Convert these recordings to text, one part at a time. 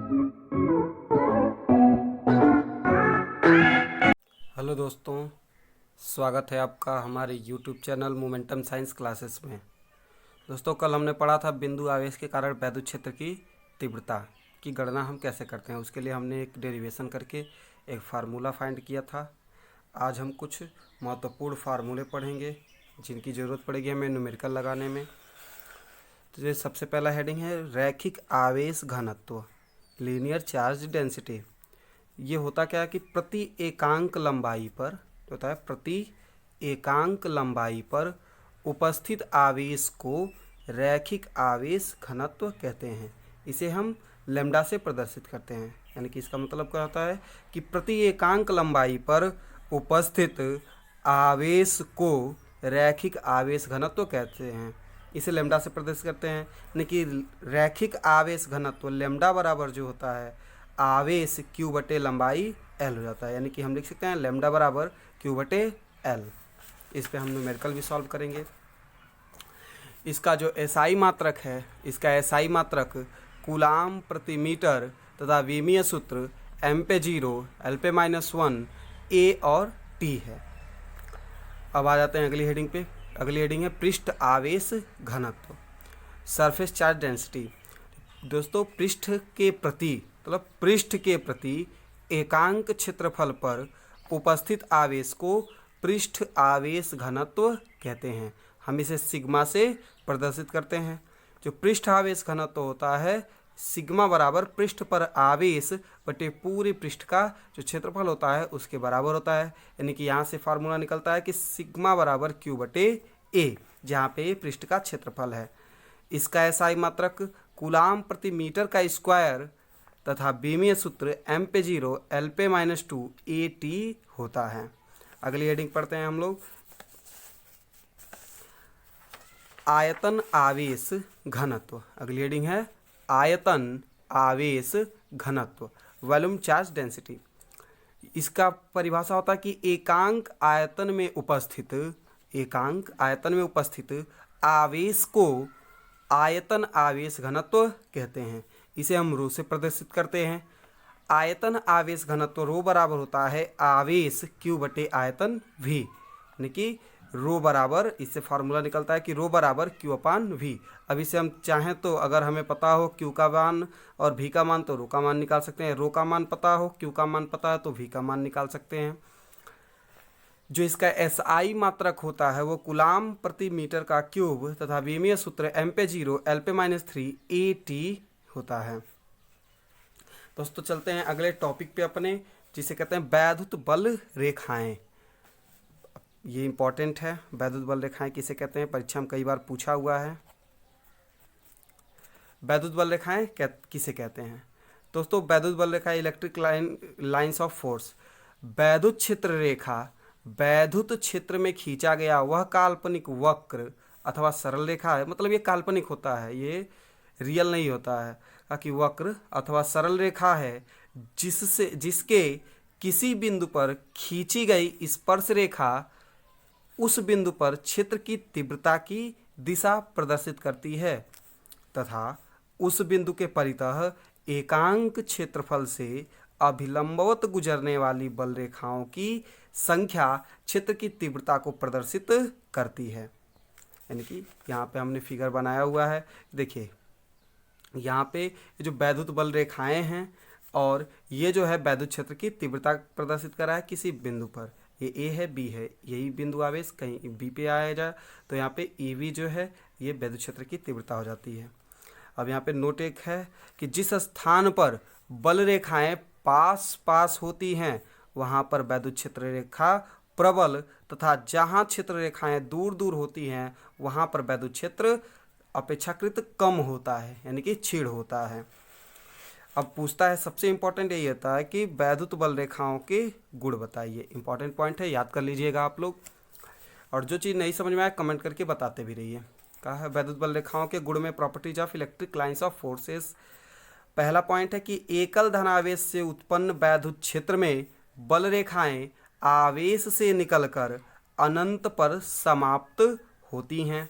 Hello दोस्तों, स्वागत है आपका हमारे YouTube channel momentum science classes में। दोस्तों, कल हमने पढ़ा था बिंदु आवेश के कारण वैद्युत क्षेत्र की तीव्रता की गणना हम कैसे करते हैं। उसके लिए हमने एक डेरिवेशन करके एक फार्मूला फाइंड किया था। आज हम कुछ महत्वपूर्ण फार्मूले पढ़ेंगे जिनकी ज़रूरत पड़ेगी हमें न्यूमेरिकल लगाने में। तो ये सबसे पहला हेडिंग है रैखिक आवेश घनत्व, लीनियर चार्ज डेंसिटी। ये होता क्या है कि प्रति एकांक लंबाई पर होता है, प्रति एकांक लंबाई पर उपस्थित आवेश को रैखिक आवेश घनत्व कहते हैं। इसे हम लैम्डा से प्रदर्शित करते हैं। यानी कि इसका मतलब क्या होता है कि प्रति एकांक लंबाई पर उपस्थित आवेश को रैखिक आवेश घनत्व कहते हैं। इसे लैम्डा से प्रदर्शित करते हैं। यानी कि रैखिक आवेश घनत्व लैम्डा बराबर जो होता है आवेश क्यू बटे लंबाई एल हो जाता है। यानी कि हम लिख सकते हैं लैम्डा बराबर क्यू बटे एल। इस पे हम न्यूमेरिकल भी सॉल्व करेंगे। इसका जो एसआई मात्रक है, इसका एसआई मात्रक कूलाम प्रति मीटर तथा विमीय सूत्र एम पे 0 एल पे -1 ए और टी है। अब आ जाते हैं अगली हेडिंग पे। अगली हेडिंग है पृष्ठ आवेश घनत्व, सरफेस चार्ज डेंसिटी। दोस्तों, पृष्ठ के प्रति मतलब पृष्ठ के प्रति एकांक क्षेत्रफल पर उपस्थित आवेश को पृष्ठ आवेश घनत्व कहते हैं। हम इसे सिग्मा से प्रदर्शित करते हैं। जो पृष्ठ आवेश घनत्व होता है सिग्मा बराबर पृष्ठ पर आवेश बटे पूरे पृष्ठ का जो क्षेत्रफल होता है उसके बराबर होता है। यानी कि यहाँ से फार्मूला निकलता है कि सिग्मा बराबर क्यू बटे ए, जहाँ पे पृष्ठ का क्षेत्रफल है। इसका एसआई मात्रक कूलाम प्रति मीटर का स्क्वायर तथा विमीय सूत्र एम पे 0 एल पे -2 ए टी होता है। अगली हेडिंग पढ़ते हैं हम लोग आयतन आवेश घनत्व। अगली हेडिंग है आयतन आवेश घनत्व, वॉल्यूम चार्ज डेंसिटी। इसका परिभाषा होता है कि एकांक आयतन में उपस्थित आवेश को आयतन आवेश घनत्व कहते हैं। इसे हम रो से प्रदर्शित करते हैं। आयतन आवेश घनत्व रो बराबर होता है आवेश क्यू बटे आयतन वी। यानी कि रो बराबर, इससे फार्मूला निकलता है कि रो बराबर क्यू अपान वी। अब इसे हम चाहें तो अगर हमें पता हो क्यू का मान और वी का मान तो रो का मान निकाल सकते हैं। रो का मान पता हो, क्यू का मान पता है तो वी का मान निकाल सकते हैं। जो इसका एसआई मात्रक होता है वो कूलाम प्रति मीटर का क्यूब तथा विमीय सूत्र एम पे 0 एल पे -3 ए टी होता है। दोस्तों, चलते हैं अगले टॉपिक पे अपने, जिसे कहते हैं वैद्युत बल रेखाएं। ये इंपॉर्टेंट है। वैद्युत बल रेखाएं किसे कहते हैं, परीक्षा में कई बार पूछा हुआ है। वैद्युत बल रेखाएं किसे कहते हैं? दोस्तों, वैद्युत बल रेखा इलेक्ट्रिक लाइन्स ऑफ फोर्स। वैद्युत क्षेत्र रेखा वैद्युत क्षेत्र में खींचा गया वह काल्पनिक वक्र अथवा सरल रेखा है। मतलब ये काल्पनिक होता है, ये रियल नहीं होता है कि वक्र अथवा सरल रेखा है जिसके किसी बिंदु पर खींची गई स्पर्श रेखा उस बिंदु पर क्षेत्र की तीव्रता की दिशा प्रदर्शित करती है तथा उस बिंदु के परितः एकांक क्षेत्रफल से अभिलंबवत गुजरने वाली बल रेखाओं की संख्या क्षेत्र की तीव्रता को प्रदर्शित करती है। यानी कि यहाँ पे हमने फिगर बनाया हुआ है। देखिए, यहाँ पे जो वैद्युत बल रेखाएं हैं और ये जो है वैद्युत क्षेत्र की तीव्रता प्रदर्शित कर रहा है किसी बिंदु पर। ये ए है, बी है, यही बिंदु आवेश कहीं बी पे आया जाए तो यहाँ पे ई वी जो है ये वैद्युत क्षेत्र की तीव्रता हो जाती है। अब यहाँ पे नोट एक है कि जिस स्थान पर बल रेखाएं पास होती हैं वहाँ पर वैद्युत क्षेत्र रेखा प्रबल तथा जहाँ क्षेत्र रेखाएं दूर दूर होती हैं वहाँ पर वैद्युत क्षेत्र अपेक्षाकृत कम होता है, यानी कि क्षीण होता है। अब पूछता है, सबसे इंपॉर्टेंट यही होता है कि वैद्युत बल रेखाओं के गुण बताइए। इंपॉर्टेंट पॉइंट है, याद कर लीजिएगा आप लोग। और जो चीज़ नहीं समझ में आए कमेंट करके बताते भी रहिए। कहा है वैद्युत बल रेखाओं के गुण में properties of electric lines of forces. पहला पॉइंट है कि एकल धनावेश से उत्पन्न वैद्युत क्षेत्र में बल रेखाएं आवेश से निकलकर अनंत पर समाप्त होती हैं।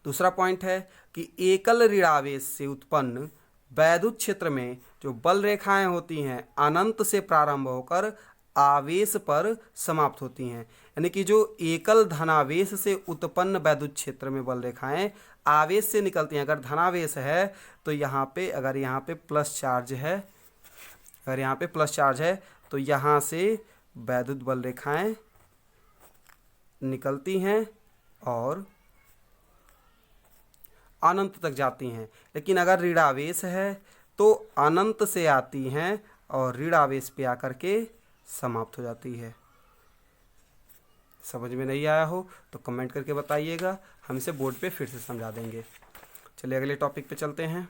दूसरा पॉइंट है कि एकल ऋणावेश से उत्पन्न वैद्युत क्षेत्र में जो बल रेखाएं होती हैं अनंत से प्रारंभ होकर आवेश पर समाप्त होती हैं। यानी कि जो एकल धनावेश से उत्पन्न वैद्युत क्षेत्र में बल रेखाएं आवेश से निकलती हैं। अगर धनावेश है तो यहाँ पे, अगर यहाँ पे प्लस चार्ज है, अगर यहाँ पे प्लस चार्ज है तो यहाँ से वैद्युत बल रेखाएं निकलती हैं और अनंत तक जाती हैं। लेकिन अगर ऋणावेश है तो अनंत से आती हैं और ऋणावेश पे आकर के समाप्त हो जाती है। समझ में नहीं आया हो तो कमेंट करके बताइएगा, हम इसे बोर्ड पे फिर से समझा देंगे। चलिए अगले टॉपिक पे चलते हैं।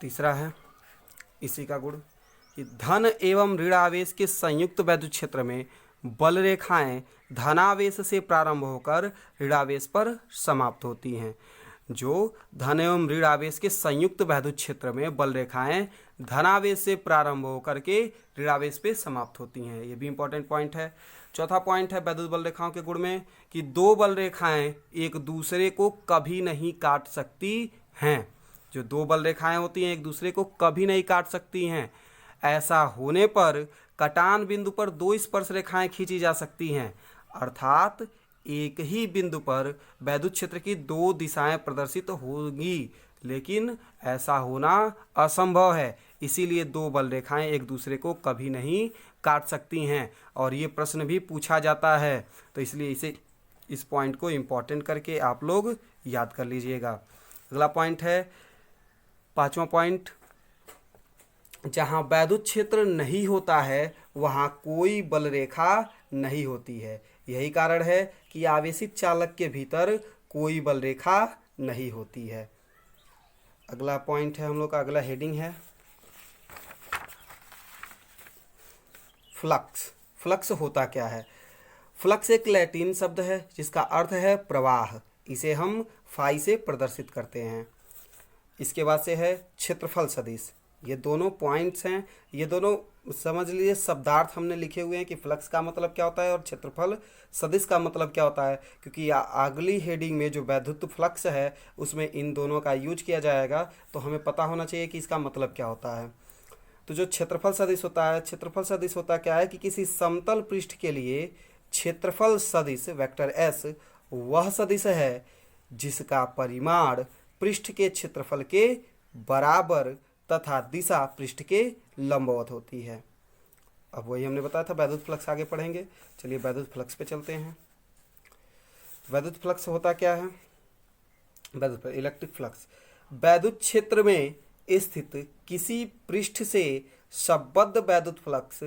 तीसरा है इसी का गुण कि धन एवं ऋणावेश के संयुक्त वैद्युत क्षेत्र में बल रेखाएं धनावेश से प्रारंभ होकर ऋणावेश पर समाप्त होती हैं। जो धन एवं ऋणावेश के संयुक्त वैद्युत क्षेत्र में बल रेखाएं धनावेश से प्रारंभ होकर के ऋणावेश पे समाप्त होती हैं। ये भी इंपॉर्टेंट पॉइंट है। चौथा पॉइंट है वैद्युत बल रेखाओं के गुण में कि दो बल रेखाएं एक दूसरे को कभी नहीं काट सकती हैं। जो दो बल रेखाएं होती हैं एक दूसरे को कभी नहीं काट सकती हैं। ऐसा होने पर कटान बिंदु पर दो स्पर्श रेखाएं खींची जा सकती हैं, अर्थात एक ही बिंदु पर वैद्युत क्षेत्र की दो दिशाएं प्रदर्शित होंगी, लेकिन ऐसा होना असंभव है। इसीलिए दो बल रेखाएं एक दूसरे को कभी नहीं काट सकती हैं और ये प्रश्न भी पूछा जाता है, तो इसलिए इस पॉइंट को इम्पोर्टेंट करके आप लोग याद कर लीजिएगा। अगला पॉइंट है पांचवा पॉइंट, जहाँ वैद्युत क्षेत्र नहीं होता है वहाँ कोई बल रेखा नहीं होती है। यही कारण है कि आवेशित चालक के भीतर कोई बल रेखा नहीं होती है। अगला पॉइंट है हम लोग का, अगला हेडिंग है फ्लक्स। फ्लक्स होता क्या है? फ्लक्स एक लैटिन शब्द है जिसका अर्थ है प्रवाह। इसे हम फाई से प्रदर्शित करते हैं। इसके बाद से है क्षेत्रफल सदिश। ये दोनों पॉइंट्स हैं, ये दोनों समझ लीजिए शब्दार्थ हमने लिखे हुए हैं कि फ्लक्स का मतलब क्या होता है और क्षेत्रफल सदिश का मतलब क्या होता है, क्योंकि अगली हेडिंग में जो वैद्युत फ्लक्स है उसमें इन दोनों का यूज किया जाएगा, तो हमें पता होना चाहिए कि इसका मतलब क्या होता है। तो जो क्षेत्रफल सदिश होता है, क्षेत्रफल सदिश होता क्या है कि किसी समतल पृष्ठ के लिए क्षेत्रफल सदिश वेक्टर एस वह सदिश है जिसका परिमाण पृष्ठ के क्षेत्रफल के बराबर तथा दिशा पृष्ठ के लंबवत होती है। अब वही हमने बताया था, वैद्युत फ्लक्स आगे पढ़ेंगे। चलिए वैद्युत फ्लक्स पे चलते हैं। वैद्युत फ्लक्स होता क्या है? वैद्युत इलेक्ट्रिक फ्लक्स वैद्युत क्षेत्र में स्थित किसी पृष्ठ से संबद्ध वैद्युत फ्लक्स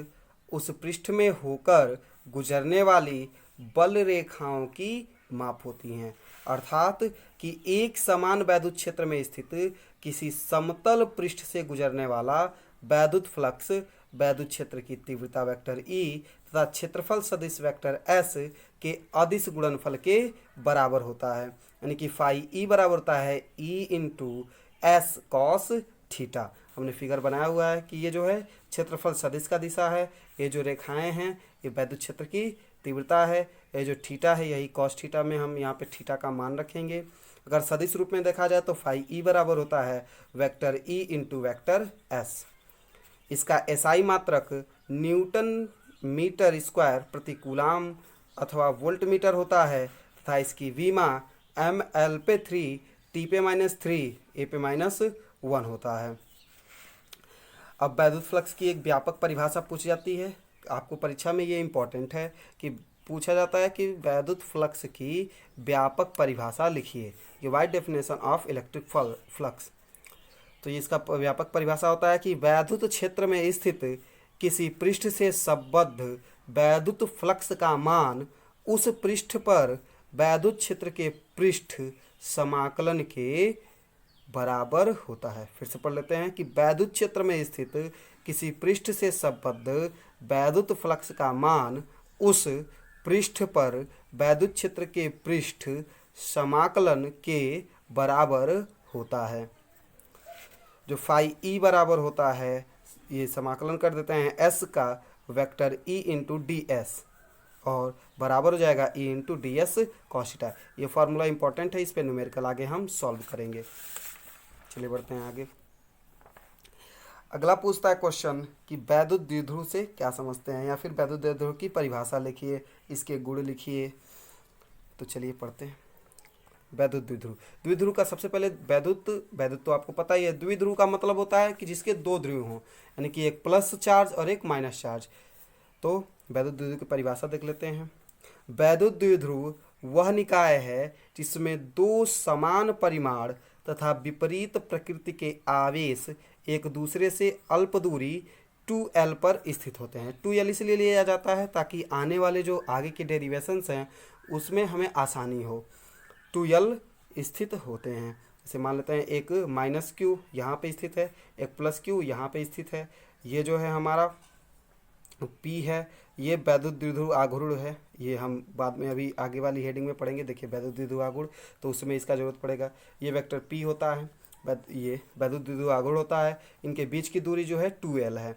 उस पृष्ठ में होकर गुजरने वाली बल रेखाओं की माप होती हैं। अर्थात कि एक समान वैद्युत क्षेत्र में स्थित किसी समतल पृष्ठ से गुजरने वाला वैद्युत फ्लक्स वैद्युत क्षेत्र की तीव्रता वेक्टर ई तथा क्षेत्रफल सदिश वेक्टर एस के अदिश गुणनफल के बराबर होता है। यानी कि फाई ई बराबर होता है E into S cos theta. हमने फिगर बनाया हुआ है कि ये जो है क्षेत्रफल सदिश का दिशा है, ये जो रेखाएं हैं ये वैद्युत क्षेत्र की तीव्रता है, ये जो थीटा है यही कॉस थीटा में हम यहाँ पे थीटा का मान रखेंगे। अगर सदिश रूप में देखा जाए तो फाई ई बराबर होता है vector E into vector S. इसका एसआई मात्रक न्यूटन मीटर स्क्वायर प्रति कूलाम अथवा वोल्ट मीटर होता है तथा इसकी विमा एम एल पे 3 टी पे -3 ए पे -1 होता है। अब वैद्युत फ्लक्स की एक व्यापक परिभाषा पूछी जाती है। आपको परीक्षा में ये इम्पोर्टेंट है कि पूछा जाता है कि वैद्युत फ्लक्स की व्यापक परिभाषा लिखिए, ये wide definition of electric flux. तो ये इसका व्यापक परिभाषा होता है कि वैद्युत क्षेत्र में स्थित किसी पृष्ठ से संबद्ध वैद्युत फ्लक्स का मान उस पृष्ठ पर वैद्युत क्षेत्र के पृष्ठ समाकलन के बराबर होता है। फिर से पढ़ लेते हैं कि वैद्युत क्षेत्र में स्थित किसी पृष्ठ से संबद्ध वैद्युत फ्लक्स का मान उस पृष्ठ पर वैद्युत क्षेत्र के पृष्ठ समाकलन के बराबर होता है। जो फाई ई बराबर होता है, ये समाकलन कर देते हैं एस का, vector E into D S और बराबर हो जाएगा E into D S cos theta. ये फार्मूला इंपॉर्टेंट है, इस पे न्यूमेरिकल आगे हम सॉल्व करेंगे। चलिए बढ़ते हैं आगे। अगला पूछता है क्वेश्चन कि वैद्युत द्विध्रुव से क्या समझते हैं, या फिर वैद्युत द्विध्रुव की परिभाषा लिखिए, इसके गुण लिखिए। तो चलिए पढ़ते हैं। वैद्युत द्विध्रुव, द्विध्रुव का सबसे पहले वैद्युत तो आपको पता ही है। द्विध्रुव का मतलब होता है कि जिसके दो ध्रुव हों, यानी कि एक प्लस चार्ज और एक माइनस चार्ज। तो वैद्युत द्विध्रुव की परिभाषा देख लेते हैं। वैद्युत द्विध्रुव वह निकाय है जिसमें दो समान परिमाण तथा विपरीत प्रकृति के आवेश एक दूसरे से अल्प दूरी 2l पर स्थित होते हैं। 2l इसलिए लिया जाता है ताकि आने वाले जो आगे के डेरिवेशंस हैं उसमें हमें आसानी हो। 2l स्थित होते हैं। जैसे मान लेते हैं एक माइनस क्यू यहाँ पे स्थित है, एक प्लस क्यू यहाँ पे स्थित है। ये जो है हमारा P है, ये वैद्युत द्विध्रुव आघूर्ण है। ये हम बाद में अभी आगे वाली हेडिंग में पढ़ेंगे। देखिए वैद्युत द्विध्रुव आघूर्ण, तो उसमें इसका जरूरत पड़ेगा। ये वेक्टर P होता है, ये वैद्युत द्विध्रुव आघूर्ण होता है। इनके बीच की दूरी जो है 2l है,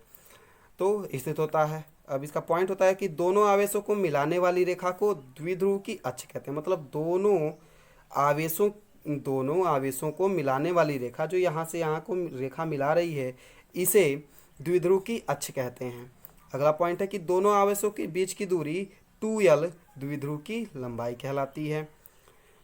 तो स्थित होता है। अब इसका पॉइंट होता है कि दोनों आवेशों को मिलाने वाली रेखा को द्विध्रुव की अक्ष कहते हैं। मतलब दोनों आवेशों को मिलाने वाली रेखा, जो यहाँ से यहाँ को रेखा मिला रही है, इसे द्विध्रुव की अक्ष कहते हैं। अगला पॉइंट है कि दोनों आवेशों के बीच की दूरी 2l द्विध्रुव की लंबाई कहलाती है।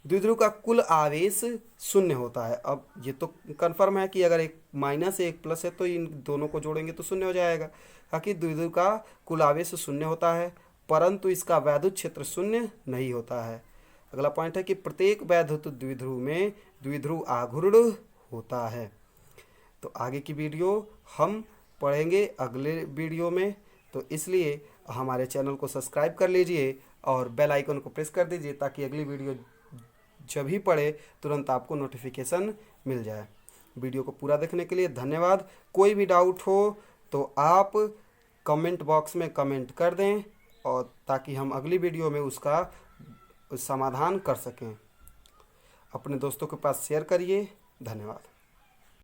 द्विध्रुव का कुल आवेश शून्य होता है। अब ये तो कंफर्म है कि अगर एक माइनस है एक प्लस है तो इन दोनों को जोड़ेंगे तो शून्य हो जाएगा, ताकि द्विध्रुव का कुल आवेश शून्य होता है, परंतु इसका वैद्युत क्षेत्र शून्य नहीं होता है। अगला पॉइंट है कि प्रत्येक वैद्युत द्विध्रुव में द्विध्रुव आघूर्ण होता है। तो आगे की वीडियो हम पढ़ेंगे अगले वीडियो में, तो इसलिए हमारे चैनल को सब्सक्राइब कर लीजिए और बेल आइकन को प्रेस कर दीजिए, ताकि अगली वीडियो जब भी पढ़े तुरंत आपको नोटिफिकेशन मिल जाए। वीडियो को पूरा देखने के लिए धन्यवाद। कोई भी डाउट हो तो आप कमेंट बॉक्स में कमेंट कर दें, और ताकि हम अगली वीडियो में उसका समाधान कर सकें। अपने दोस्तों के पास शेयर करिए। धन्यवाद।